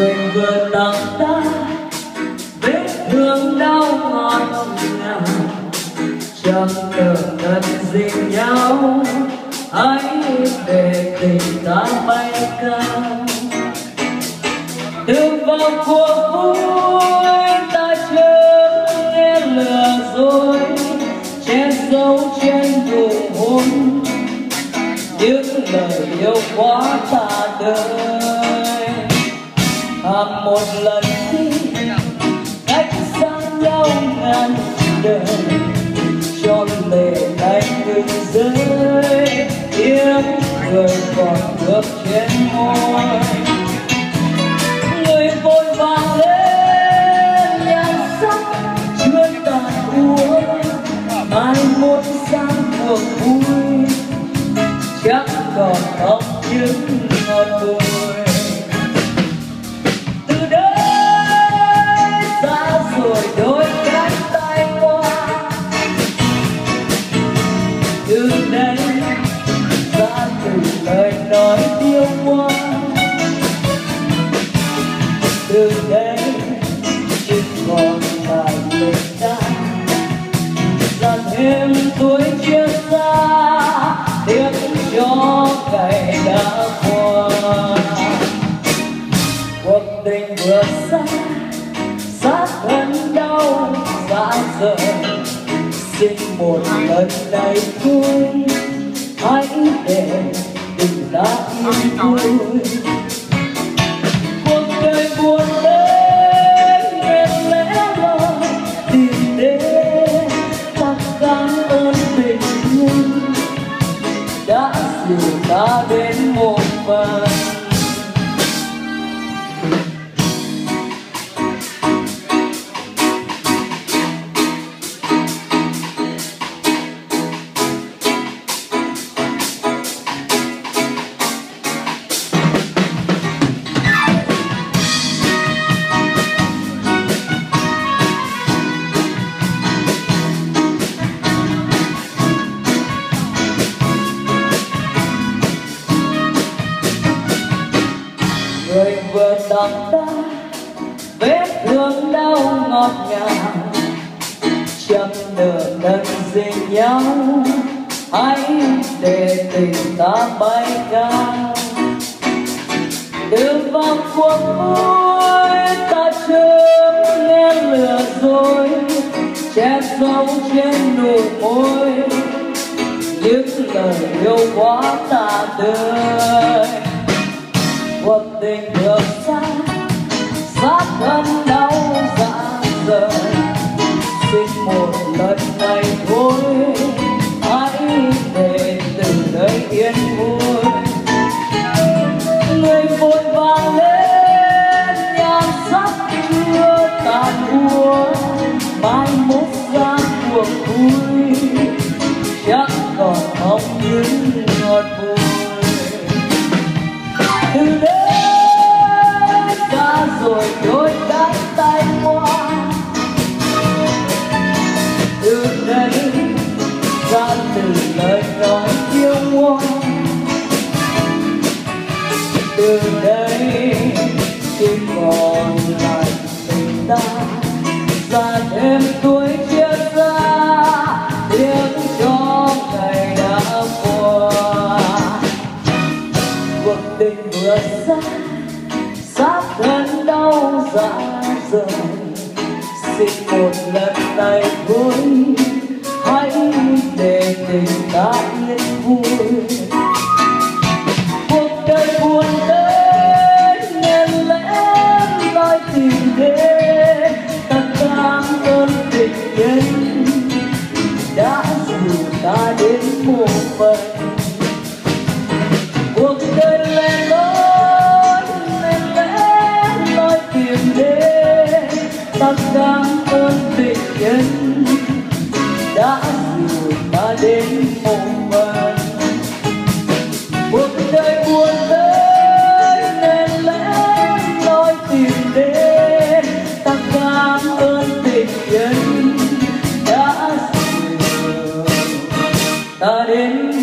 người vừa tặng ta vết thương đau ngọt ngào, chẳng nợ nần gì nhau, hãy để tình ta bay cao. Đừng vào cuộc vui ta chớ nghe lừa dối, che giấu trên nụ hôn những lời yêu quá ta đời. Hàng một lần đi cách xa nhau ngàn đời, cho lệ này ngừng rơi, tiếng người còn bước trên môi. Người vội vàng lên nhan sắc chưa tàn úa, mai một sáng cuộc vui chắc còn óc những ngọt bùi. Từ đây xa rồi đôi cánh tay qua, từ đây ra từng lời nói yêu hoa, từ đây chỉ còn lại mình ta, ra thêm tuổi chia xa tiếc cho ngày đã qua. Cuộc tình vừa xa sát thân đau xa rời, xin một lần này thôi hãy để tình ta yên vui. Cuộc đời buồn đến nên lẽ loi tìm đến, ta cảm ơn tình nhân đã dìu ta đến một phần. Người vừa tặng ta vết thương đau ngọt ngào, chẳng nợ nần gì nhau, hãy để tình ta bay cao. Đừng vào cuộc vui ta chớ nghe lừa dối, che giấu trên nụ môi những lời yêu quá ta đời. Cuộc tình được xa sát thân đau dạ rời, xin một lần này thôi hãy để từ đây yên vui. Người vội vàng lên nhan sắc chưa tàn úa, mai mốt ra cuộc vui chắc còn mong những ngọt bùi. Từ đây xa rồi đôi cánh tay qua, từ đây ra từng lời nói yêu hoa, từ đây chỉ còn lại tình ta, ra thêm tuổi chia xa tiếc cho ngày đã qua. Cuộc tình vừa xa sát thân đau dạ rời, xin một lần này thôi hãy để tình ta yên vui. Cuộc đời buồn đến nên lẽ loi tìm đến, ta cảm ơn tình nhân đã dìu ta đến một phần. Cuộc đời lẻ loi nên lẽ loi tìm đến, ta cảm ơn tình nhân đã dìu ta đến một phần. Cuộc đời buồn đến nên lẽ loi tìm đến, ta cảm ơn tình nhân đã dìu ta đến